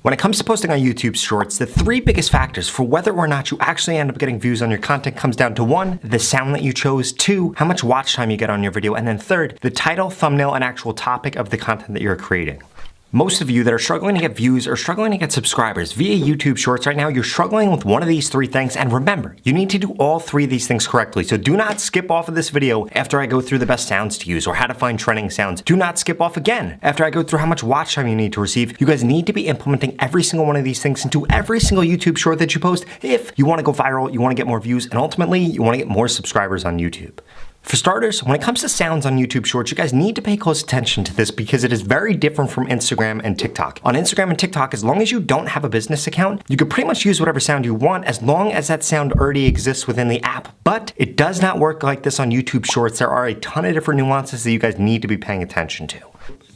When it comes to posting on YouTube Shorts, the three biggest factors for whether or not you actually end up getting views on your content comes down to 1, the sound that you chose, 2, how much watch time you get on your video, and then 3rd, the title, thumbnail, and actual topic of the content that you're creating. Most of you that are struggling to get views or struggling to get subscribers via YouTube Shorts right now, you're struggling with one of these three things. And remember, you need to do all three of these things correctly. So do not skip off of this video after I go through the best sounds to use or how to find trending sounds. Do not skip off again after I go through how much watch time you need to receive. You guys need to be implementing every single one of these things into every single YouTube Short that you post if you want to go viral, you want to get more views, and ultimately you want to get more subscribers on YouTube. For starters, when it comes to sounds on YouTube Shorts, you guys need to pay close attention to this because it is very different from Instagram and TikTok. On Instagram and TikTok, as long as you don't have a business account, you can pretty much use whatever sound you want as long as that sound already exists within the app. But it does not work like this on YouTube Shorts. There are a ton of different nuances that you guys need to be paying attention to.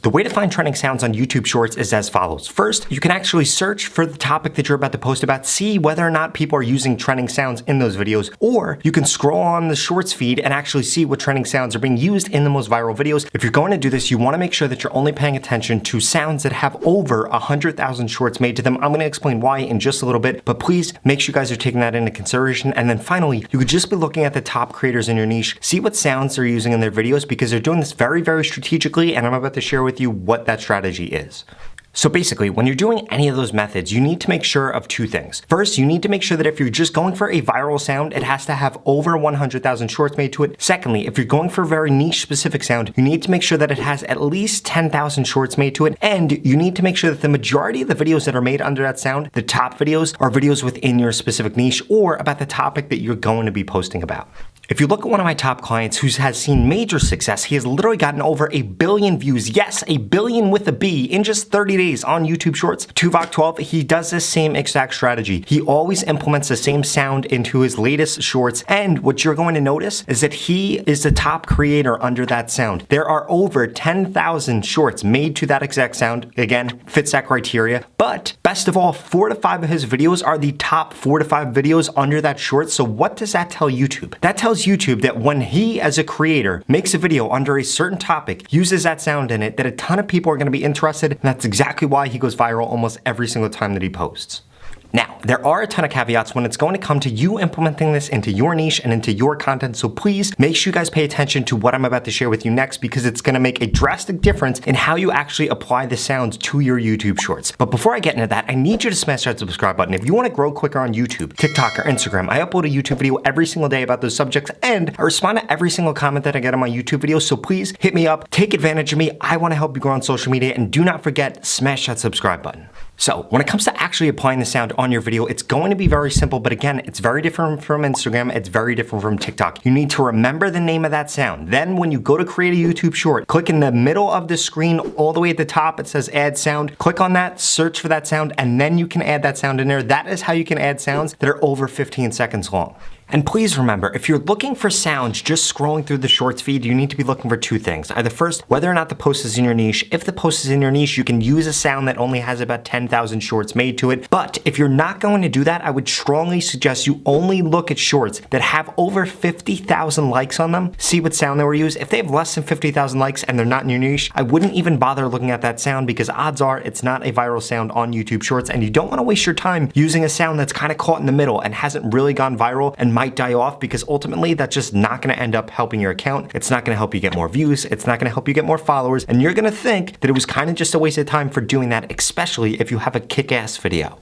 The way to find trending sounds on YouTube Shorts is as follows. First, you can actually search for the topic that you're about to post about, see whether or not people are using trending sounds in those videos, or you can scroll on the Shorts feed and actually see what trending sounds are being used in the most viral videos. If you're going to do this, you want to make sure that you're only paying attention to sounds that have over 100,000 shorts made to them. I'm going to explain why in just a little bit, but please make sure you guys are taking that into consideration. And then finally, you could just be looking at the top creators in your niche, see what sounds they're using in their videos because they're doing this very, very strategically, and I'm about to share with you what that strategy is. So basically, when you're doing any of those methods, you need to make sure of two things. First, you need to make sure that if you're just going for a viral sound, it has to have over 100,000 shorts made to it. Secondly, if you're going for a very niche specific sound, you need to make sure that it has at least 10,000 shorts made to it. And you need to make sure that the majority of the videos that are made under that sound, the top videos, are videos within your specific niche or about the topic that you're going to be posting about. If you look at one of my top clients who has seen major success, he has literally gotten over 1 billion views. Yes, 1 billion with a B in just 30 days on YouTube Shorts. yt5s, he does this same exact strategy. He always implements the same sound into his latest shorts. And what you're going to notice is that he is the top creator under that sound. There are over 10,000 shorts made to that exact sound. Again, fits that criteria. But best of all, 4 to 5 of his videos are the top 4 to 5 videos under that short. So what does that tell YouTube? That tells YouTube that when he as a creator makes a video under a certain topic, uses that sound in it, that a ton of people are going to be interested, and that's exactly why he goes viral almost every single time that he posts. Now, there are a ton of caveats when it's going to come to you implementing this into your niche and into your content, so please make sure you guys pay attention to what I'm about to share with you next because it's going to make a drastic difference in how you actually apply the sounds to your YouTube Shorts. But before I get into that, I need you to smash that subscribe button. If you want to grow quicker on YouTube, TikTok, or Instagram, I upload a YouTube video every single day about those subjects, and I respond to every single comment that I get on my YouTube videos, so please hit me up, take advantage of me. I want to help you grow on social media, and do not forget, smash that subscribe button. So when it comes to actually applying the sound on your video, it's going to be very simple, but again, it's very different from Instagram, it's very different from TikTok. You need to remember the name of that sound. Then when you go to create a YouTube short, click in the middle of the screen, all the way at the top, it says add sound. Click on that, search for that sound, and then you can add that sound in there. That is how you can add sounds that are over 15 seconds long. And please remember, if you're looking for sounds just scrolling through the Shorts feed, you need to be looking for two things. Either first, whether or not the post is in your niche. If the post is in your niche, you can use a sound that only has about 10,000 shorts made to it. But if you're not going to do that, I would strongly suggest you only look at shorts that have over 50,000 likes on them. See what sound they were used. If they have less than 50,000 likes and they're not in your niche, I wouldn't even bother looking at that sound because odds are it's not a viral sound on YouTube Shorts, and you don't want to waste your time using a sound that's kind of caught in the middle and hasn't really gone viral and might die off, because ultimately that's just not going to end up helping your account. It's not going to help you get more views. It's not going to help you get more followers. And you're going to think that it was kind of just a waste of time for doing that, especially if you have a kick-ass video.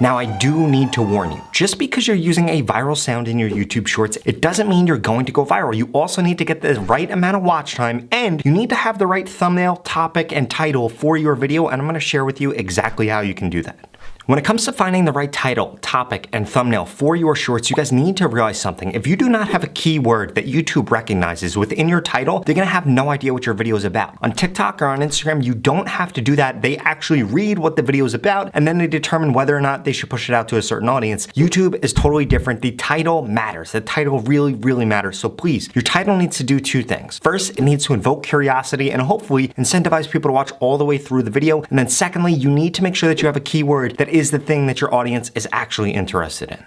Now, I do need to warn you, just because you're using a viral sound in your YouTube Shorts, it doesn't mean you're going to go viral. You also need to get the right amount of watch time, and you need to have the right thumbnail, topic, and title for your video, and I'm going to share with you exactly how you can do that. When it comes to finding the right title, topic, and thumbnail for your shorts, you guys need to realize something. If you do not have a keyword that YouTube recognizes within your title, they're gonna have no idea what your video is about. On TikTok or on Instagram, you don't have to do that. They actually read what the video is about, and then they determine whether or not they should push it out to a certain audience. YouTube is totally different. The title matters. The title really, really matters. So please, your title needs to do two things. First, it needs to invoke curiosity and hopefully incentivize people to watch all the way through the video. And then secondly, you need to make sure that you have a keyword that is the thing that your audience is actually interested in.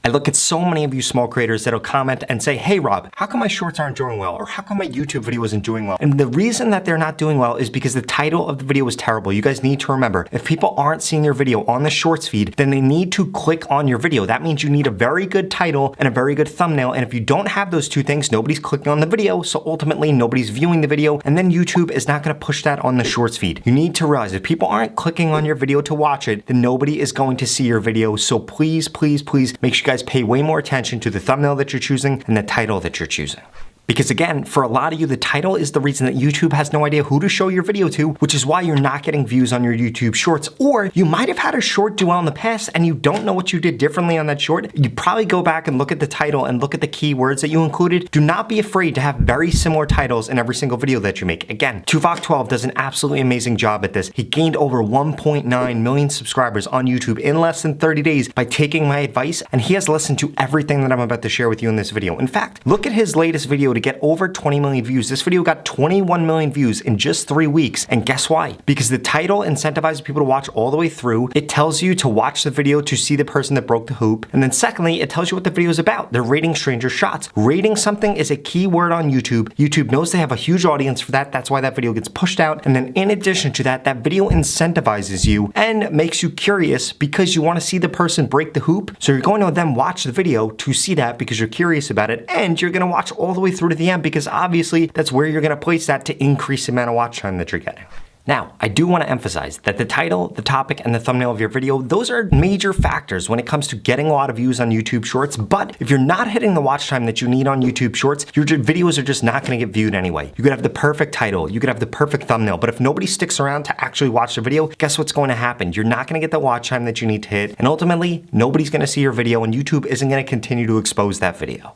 I look at so many of you small creators that'll comment and say, hey Rob, how come my shorts aren't doing well? Or how come my YouTube video isn't doing well? And the reason that they're not doing well is because the title of the video is terrible. You guys need to remember, if people aren't seeing your video on the shorts feed, then they need to click on your video. That means you need a very good title and a very good thumbnail. And if you don't have those two things, nobody's clicking on the video. So ultimately nobody's viewing the video. And then YouTube is not going to push that on the shorts feed. You need to realize if people aren't clicking on your video to watch it, then nobody is going to see your video. So please, please, please make sure you guys pay way more attention to the thumbnail that you're choosing and the title that you're choosing. Because again, for a lot of you, the title is the reason that YouTube has no idea who to show your video to, which is why you're not getting views on your YouTube shorts. Or you might have had a short do well in the past and you don't know what you did differently on that short. You probably go back and look at the title and look at the keywords that you included. Do not be afraid to have very similar titles in every single video that you make. Again, yt5s does an absolutely amazing job at this. He gained over 1.9 million subscribers on YouTube in less than 30 days by taking my advice, and he has listened to everything that I'm about to share with you in this video. In fact, look at his latest video to get over 20 million views. This video got 21 million views in just 3 weeks. And guess why? Because the title incentivizes people to watch all the way through. It tells you to watch the video to see the person that broke the hoop. And then secondly, it tells you what the video is about. They're rating stranger shots. Rating something is a key word on YouTube. YouTube knows they have a huge audience for that. That's why that video gets pushed out. And then in addition to that, that video incentivizes you and makes you curious because you want to see the person break the hoop. So you're going to then watch the video to see that because you're curious about it. And you're going to watch all the way through to the end because obviously that's where you're going to place that to increase the amount of watch time that you're getting. Now, I do want to emphasize that the title, the topic, and the thumbnail of your video, those are major factors when it comes to getting a lot of views on YouTube Shorts. But if you're not hitting the watch time that you need on YouTube Shorts, your videos are just not going to get viewed anyway. You could have the perfect title, you could have the perfect thumbnail, but if nobody sticks around to actually watch the video, guess what's going to happen? You're not going to get the watch time that you need to hit, and ultimately, nobody's going to see your video, and YouTube isn't going to continue to expose that video.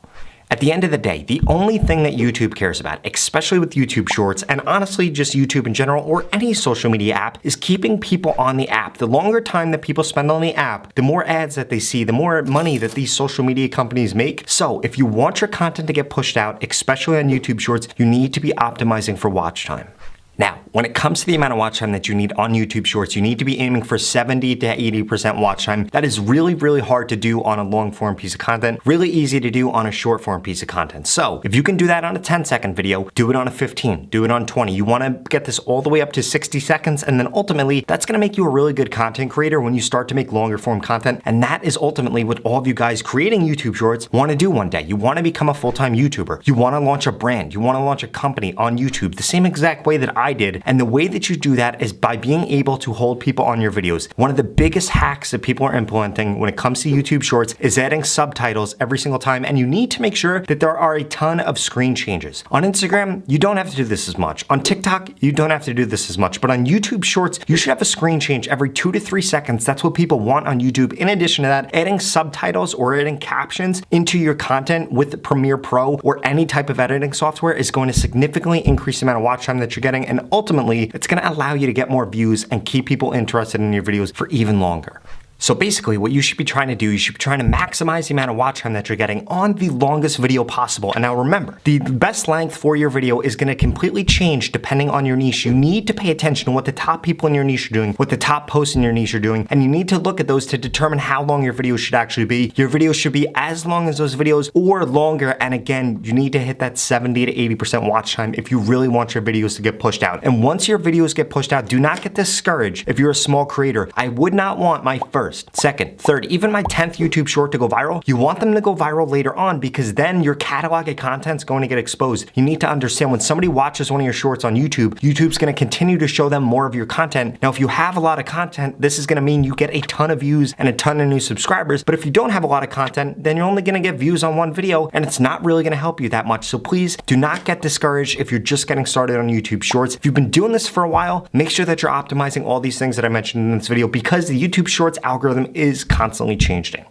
At the end of the day, the only thing that YouTube cares about, especially with YouTube Shorts, and honestly just YouTube in general or any social media app, is keeping people on the app. The longer time that people spend on the app, the more ads that they see, the more money that these social media companies make. So if you want your content to get pushed out, especially on YouTube Shorts, you need to be optimizing for watch time. Now, when it comes to the amount of watch time that you need on YouTube Shorts, you need to be aiming for 70 to 80% watch time. That is really, really hard to do on a long form piece of content, really easy to do on a short form piece of content. So if you can do that on a 10-second video, do it on a 15, do it on 20. You wanna get this all the way up to 60 seconds, and then ultimately, that's gonna make you a really good content creator when you start to make longer form content. And that is ultimately what all of you guys creating YouTube Shorts wanna do one day. You wanna become a full-time YouTuber. You wanna launch a brand. You wanna launch a company on YouTube the same exact way that I did. And the way that you do that is by being able to hold people on your videos. One of the biggest hacks that people are implementing when it comes to YouTube Shorts is adding subtitles every single time. And you need to make sure that there are a ton of screen changes. On Instagram, you don't have to do this as much. On TikTok, you don't have to do this as much. But on YouTube Shorts, you should have a screen change every 2 to 3 seconds. That's what people want on YouTube. In addition to that, adding subtitles or adding captions into your content with Premiere Pro or any type of editing software is going to significantly increase the amount of watch time that you're getting, and ultimately, it's going to allow you to get more views and keep people interested in your videos for even longer. So basically what you should be trying to do, you should be trying to maximize the amount of watch time that you're getting on the longest video possible. And now remember, the best length for your video is going to completely change depending on your niche. You need to pay attention to what the top people in your niche are doing, what the top posts in your niche are doing, and you need to look at those to determine how long your video should actually be. Your video should be as long as those videos or longer. And again, you need to hit that 70 to 80% watch time if you really want your videos to get pushed out. And once your videos get pushed out, do not get discouraged if you're a small creator. I would not want my first, second, third, even my 10th YouTube short to go viral. You want them to go viral later on because then your catalog of content's going to get exposed. You need to understand when somebody watches one of your shorts on YouTube, YouTube's going to continue to show them more of your content. Now, if you have a lot of content, this is going to mean you get a ton of views and a ton of new subscribers. But if you don't have a lot of content, then you're only going to get views on one video and it's not really going to help you that much. So please do not get discouraged if you're just getting started on YouTube Shorts. If you've been doing this for a while, make sure that you're optimizing all these things that I mentioned in this video because the YouTube Shorts algorithm is constantly changing.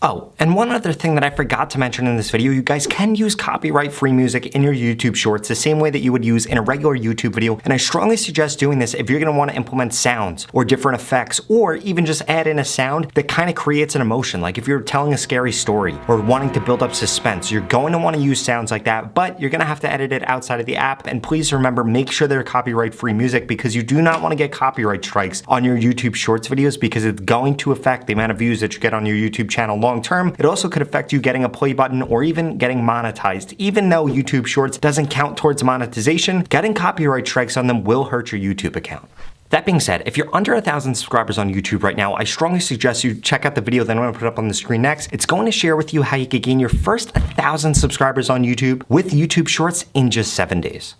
Oh, and one other thing that I forgot to mention in this video, you guys can use copyright-free music in your YouTube Shorts the same way that you would use in a regular YouTube video, and I strongly suggest doing this if you're going to want to implement sounds or different effects, or even just add in a sound that kind of creates an emotion. Like if you're telling a scary story or wanting to build up suspense, you're going to want to use sounds like that, but you're going to have to edit it outside of the app. And please remember, make sure they're copyright-free music because you do not want to get copyright strikes on your YouTube Shorts videos because it's going to affect the amount of views that you get on your YouTube channel long term, it also could affect you getting a play button or even getting monetized. Even though YouTube Shorts doesn't count towards monetization, getting copyright strikes on them will hurt your YouTube account. That being said, if you're under 1,000 subscribers on YouTube right now, I strongly suggest you check out the video that I'm going to put up on the screen next. It's going to share with you how you could gain your first 1,000 subscribers on YouTube with YouTube Shorts in just 7 days.